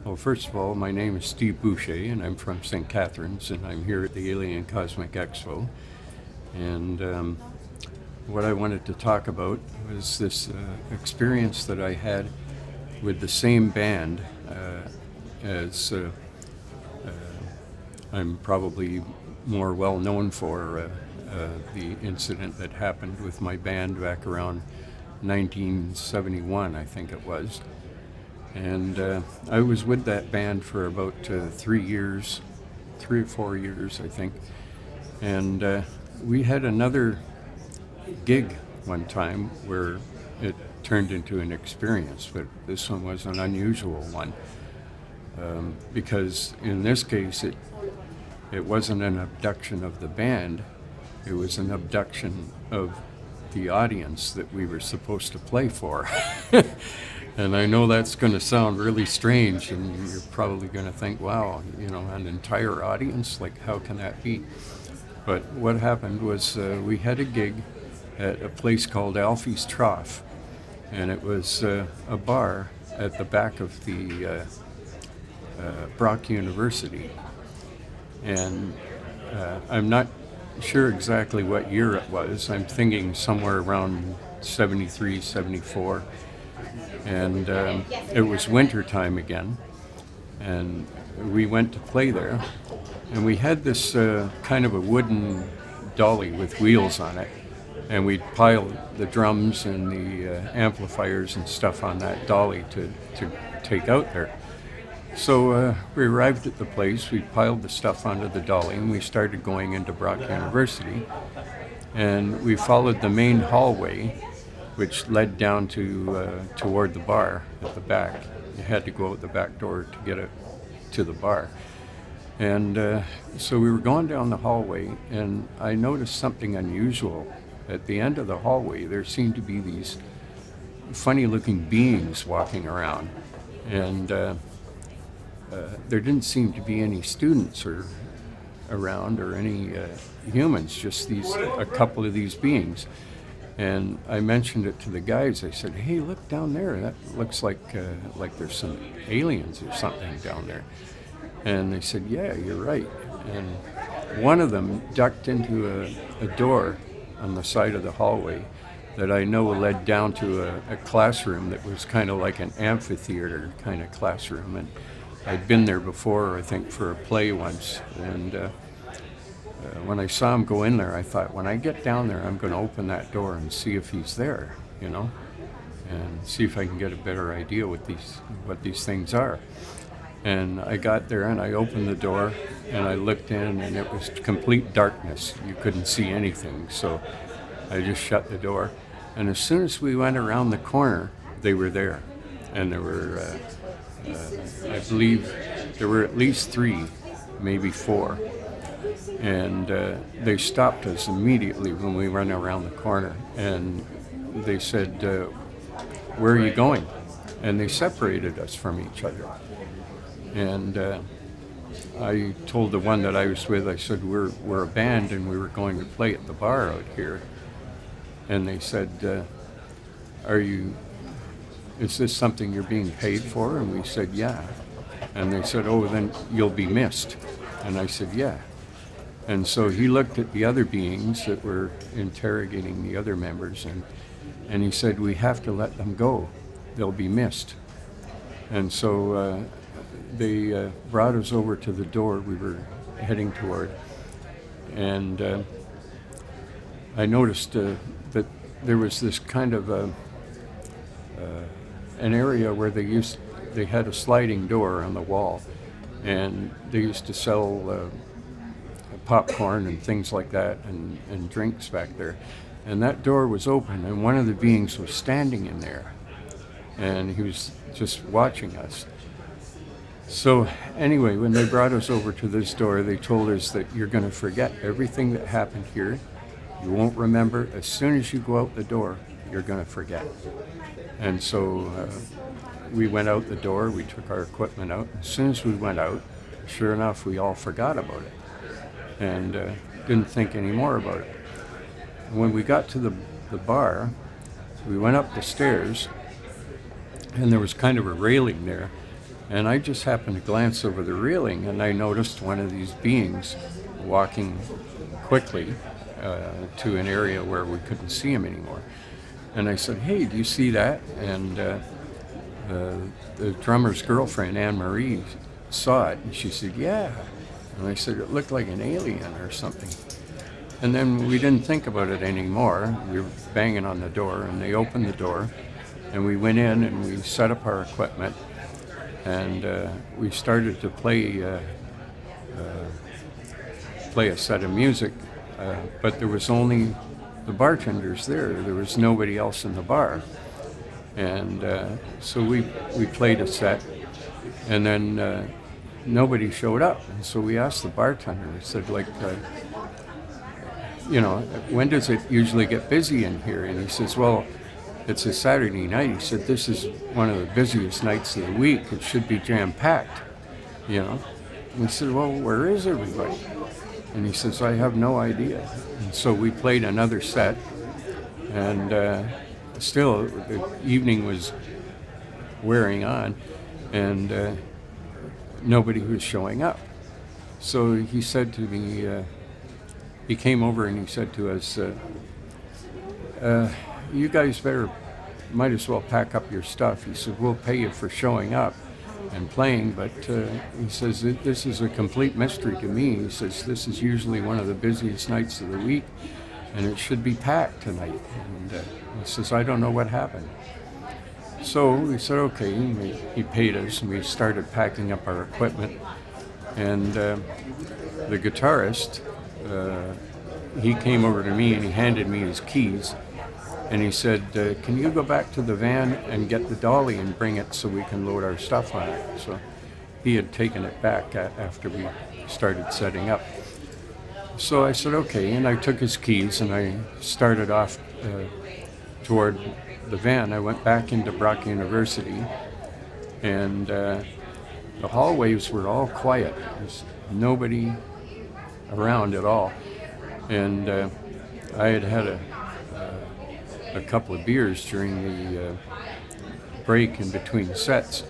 Well, first of all, my name is Steve Boucher, and I'm from St. Catharines, and I'm here at the Alien Cosmic Expo. And what I wanted to talk about was this experience that I had with the same band as I'm probably more well known for the incident that happened with my band back around 1971, I think it was. And I was with that band for about 3 years, 3 or 4 years, I think. And we had another gig one time where it turned into an experience, but this one was an unusual one because in this case it wasn't an abduction of the band, it was an abduction of the audience that we were supposed to play for. And I know that's going to sound really strange, and you're probably going to think, wow, an entire audience, like how can that be? But what happened was we had a gig at a place called Alfie's Trough, and it was a bar at the back of the Brock University. And I'm not sure exactly what year it was. I'm thinking somewhere around 73, 74. And it was winter time again, and we went to play there, and we had this kind of a wooden dolly with wheels on it, and we'd pile the drums and the amplifiers and stuff on that dolly to take out there. So we arrived at the place, we piled the stuff onto the dolly, and we started going into Brock University, and we followed the main hallway which led down to toward the bar at the back. You had to go out the back door to get it to the bar. And so we were going down the hallway, and I noticed something unusual. At the end of the hallway, there seemed to be these funny-looking beings walking around, and there didn't seem to be any students around or any humans, just a couple of these beings. And I mentioned it to the guys. I said, "Hey, look down there. That looks like there's some aliens or something down there." And they said, "Yeah, you're right." And one of them ducked into a door on the side of the hallway that I know led down to a classroom that was kind of like an amphitheater kind of classroom. And I'd been there before, I think, for a play once. And when I saw him go in there, I thought, when I get down there, I'm going to open that door and see if he's there, and see if I can get a better idea what these things are. And I got there and I opened the door and I looked in, and it was complete darkness. You couldn't see anything, so I just shut the door. And as soon as we went around the corner, they were there. And there were, I believe, there were at least 3, maybe 4. And they stopped us immediately when we ran around the corner, and they said, "Where are you going?" And they separated us from each other. And I told the one that I was with, I said, we're a band and we were going to play at the bar out here. And they said, is this something you're being paid for? And we said, yeah. And they said, oh, then you'll be missed. And I said, yeah. And so he looked at the other beings that were interrogating the other members, and he said, we have to let them go. They'll be missed. And so they brought us over to the door we were heading toward. And I noticed that there was this kind of an area where they had a sliding door on the wall, and they used to sell popcorn and things like that, and drinks back there. And that door was open, and one of the beings was standing in there, and he was just watching us. So anyway, when they brought us over to this door, they told us that you're going to forget everything that happened here. You won't remember. As soon as you go out the door, you're going to forget. And so we went out the door, we took our equipment out. As soon as we went out, sure enough, we all forgot about it and didn't think any more about it. When we got to the bar, we went up the stairs, and there was kind of a railing there, And I just happened to glance over the railing, and I noticed one of these beings walking quickly to an area where we couldn't see him anymore. And I said, "Hey, do you see that?" And the drummer's girlfriend, Anne Marie, saw it, and she said, "Yeah." And I said, "It looked like an alien or something." And then we didn't think about it anymore. We were banging on the door, and they opened the door, and we went in and we set up our equipment, and we started to play a set of music, but there was only the bartenders there. There was nobody else in the bar. And so we played a set, and then nobody showed up. And so we asked the bartender, we said, like, when does it usually get busy in here? And he says, "Well, it's a Saturday night." He said, "This is one of the busiest nights of the week. It should be jam-packed, And we said, "Well, where is everybody?" And he says, "I have no idea." And so we played another set, and still the evening was wearing on, and nobody was showing up. So he said to me, he came over and he said to us, "You guys might as well pack up your stuff." He said, "We'll pay you for showing up and playing, but he says, this is a complete mystery to me." He says, "This is usually one of the busiest nights of the week, and it should be packed tonight." And he says, "I don't know what happened." So we said, okay, and he paid us, and we started packing up our equipment. And the guitarist, he came over to me and he handed me his keys. And he said, "Can you go back to the van and get the dolly and bring it so we can load our stuff on it?" So he had taken it back after we started setting up. So I said, okay, and I took his keys and I started off toward the van. I went back into Brock University, and the hallways were all quiet. There's nobody around at all. And I had a couple of beers during the break in between sets,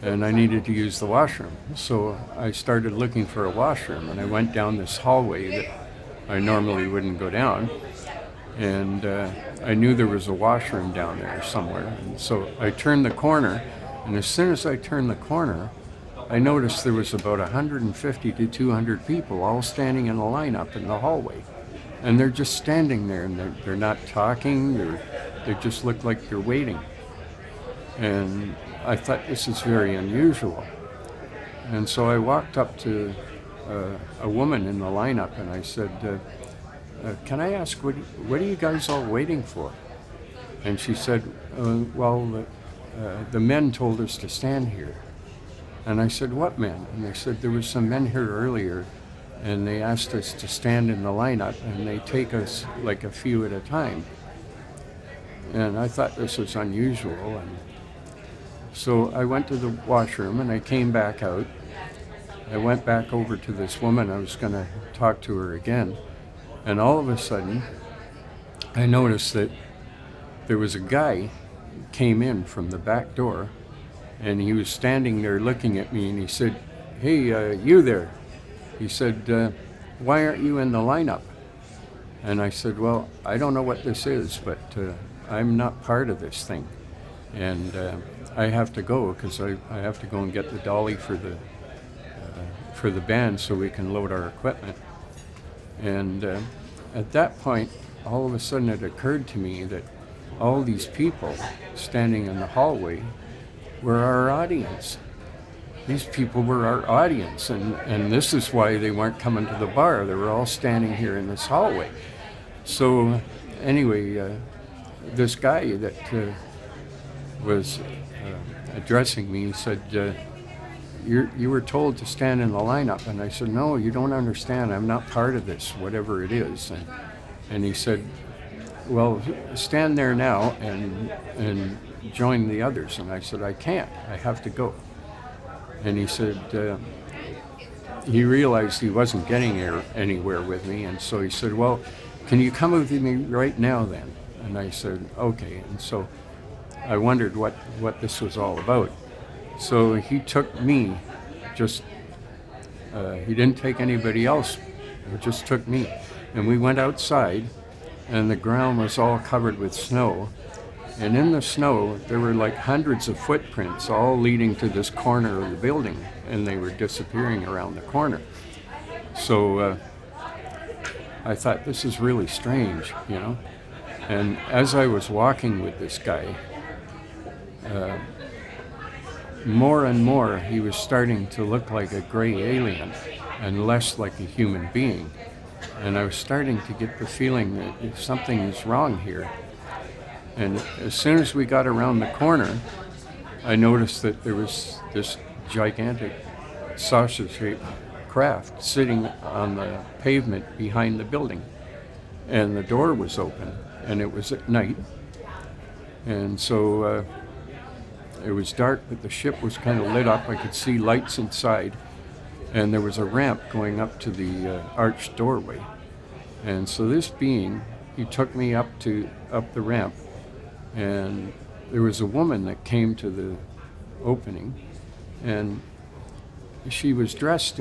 and I needed to use the washroom. So I started looking for a washroom, and I went down this hallway that I normally wouldn't go down, and I knew there was a washroom down there somewhere. And so I turned the corner, and as soon as I turned the corner, I noticed there was about 150 to 200 people all standing in a lineup in the hallway. And they're just standing there, and they're not talking, they just look like they're waiting. And I thought, this is very unusual. And so I walked up to a woman in the lineup, and I said, "Can I ask, what are you guys all waiting for?" And she said, "Well, the men told us to stand here." And I said, "What men?" And they said, "There were some men here earlier, and they asked us to stand in the lineup, and they take us like a few at a time." And I thought this was unusual, and so I went to the washroom, and I came back out. I went back over to this woman. I was going to talk to her again, and all of a sudden, I noticed that there was a guy came in from the back door, and he was standing there looking at me, and he said, "Hey, you there?" He said, "Why aren't you in the lineup?" And I said, "Well, I don't know what this is, but I'm not part of this thing. And I have to go because I have to go and get the dolly for the band so we can load our equipment." And at that point, all of a sudden it occurred to me that all these people standing in the hallway were our audience. These people were our audience, and this is why they weren't coming to the bar. They were all standing here in this hallway. So anyway, this guy that was addressing me said, you were told to stand in the lineup." And I said, "No, you don't understand. I'm not part of this, whatever it is." And he said, "Well, stand there now and join the others." And I said, "I can't. I have to go." And he said, he realized he wasn't getting anywhere with me, and so he said, "Well, can you come with me right now then?" And I said, "Okay." And so I wondered what this was all about. So he took me, just, he didn't take anybody else, he just took me. And we went outside, and the ground was all covered with snow. And in the snow, there were like hundreds of footprints, all leading to this corner of the building, and they were disappearing around the corner. So I thought, this is really strange, you know. And as I was walking with this guy, more and more he was starting to look like a gray alien and less like a human being. And I was starting to get the feeling that something is wrong here. And as soon as we got around the corner, I noticed that there was this gigantic saucer-shaped craft sitting on the pavement behind the building. And the door was open, and it was at night. And so it was dark, but the ship was kind of lit up. I could see lights inside. And there was a ramp going up to the arched doorway. And so this being, he took me up the ramp. And there was a woman that came to the opening, and she was dressed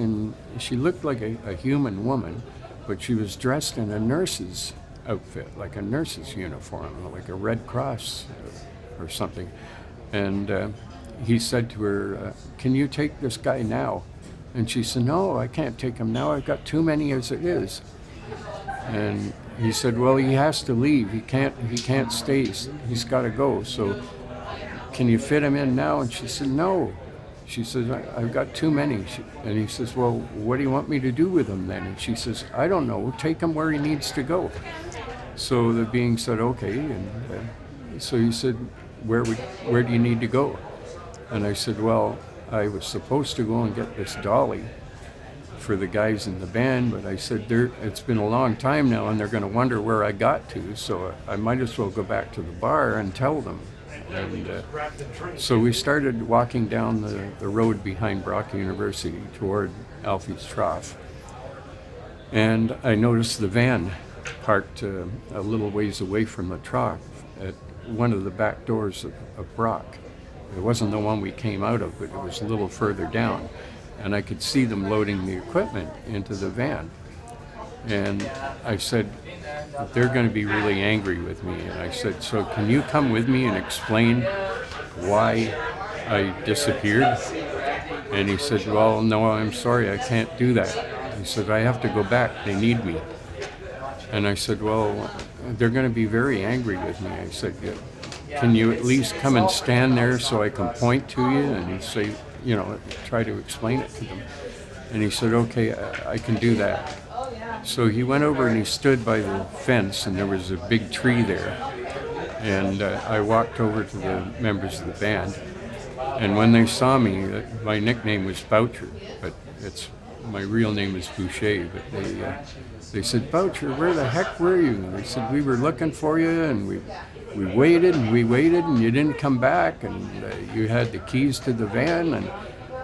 she looked like a human woman, but she was dressed in a nurse's outfit, like a nurse's uniform, like a Red Cross or something. And he said to her, "Can you take this guy now?" And she said, "No, I can't take him now. I've got too many as it is." And he said, "Well, he has to leave. He can't stay. He's got to go. So can you fit him in now?" And she said, "No." She says, "I've got too many." And he says, "Well, what do you want me to do with him then?" And she says, "I don't know. Take him where he needs to go." So the being said, "Okay." And so he said, where do you need to go?" And I said, "Well, I was supposed to go and get this dolly for the guys in the band, but I said, it's been a long time now, and they're going to wonder where I got to, so I might as well go back to the bar and tell them." And so we started walking down the road behind Brock University toward Alfie's Trough. And I noticed the van parked a little ways away from the trough at one of the back doors of Brock. It wasn't the one we came out of, but it was a little further down. And I could see them loading the equipment into the van. And I said, "They're going to be really angry with me." And I said, "So can you come with me and explain why I disappeared?" And he said, "Well, no, I'm sorry, I can't do that." He said, "I have to go back. They need me." And I said, "Well, they're going to be very angry with me." I said, "Can you at least come and stand there so I can point to you?" And he'd say, try to explain it to them. And he said, "Okay, I can do that." So he went over and he stood by the fence, and there was a big tree there. And I walked over to the members of the band. And when they saw me, my nickname was Boucher, but my real name is Boucher. But they said, "Boucher, where the heck were you?" And I said, "We were looking for you, and we waited and we waited, and you didn't come back, and you had the keys to the van."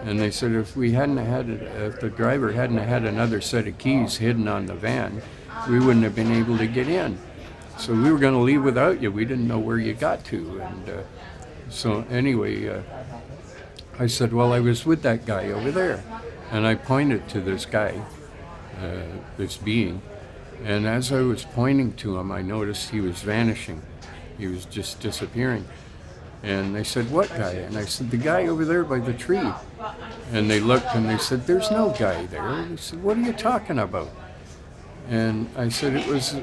And they said, if the driver hadn't had another set of keys hidden on the van, we wouldn't have been able to get in. So we were going to leave without you. We didn't know where you got to. And so anyway, I said, "Well, I was with that guy over there." And I pointed to this guy, this being. And as I was pointing to him, I noticed he was vanishing. He was just disappearing. And they said, "What guy?" And I said, "The guy over there by the tree." And they looked and they said, "There's no guy there." And they said, "What are you talking about?" And I said, "It was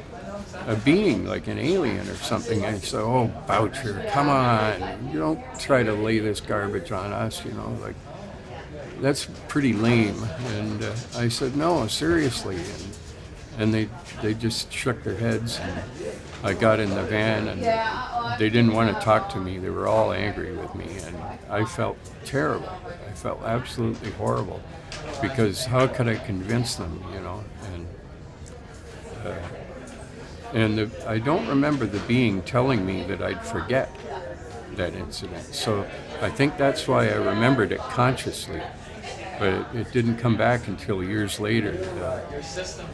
a being, like an alien or something." And I said, "Oh, Boucher, come on. You don't try to lay this garbage on us, like, that's pretty lame." And I said, "No, seriously." And they just shook their heads, and I got in the van, and they didn't want to talk to me. They were all angry with me, and I felt terrible. I felt absolutely horrible, because how could I convince them, And I don't remember the being telling me that I'd forget that incident. So I think that's why I remembered it consciously. But it didn't come back until years later,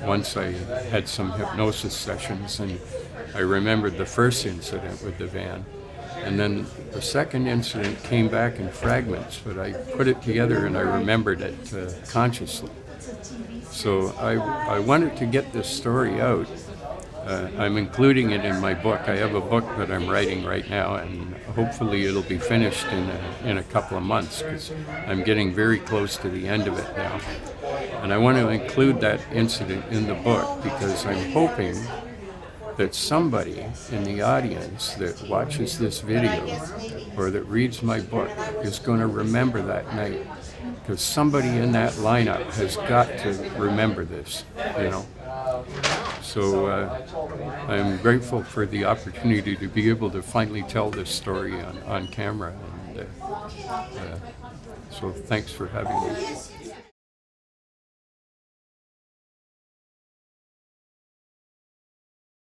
once I had some hypnosis sessions, and I remembered the first incident with the van. And then the second incident came back in fragments, but I put it together and I remembered it consciously. So I wanted to get this story out. I'm including it in my book. I have a book that I'm writing right now, and hopefully it'll be finished in a couple of months, because I'm getting very close to the end of it now. And I want to include that incident in the book because I'm hoping that somebody in the audience that watches this video or that reads my book is going to remember that night, because somebody in that lineup has got to remember this, you know. So I'm grateful for the opportunity to be able to finally tell this story on camera. And so thanks for having me.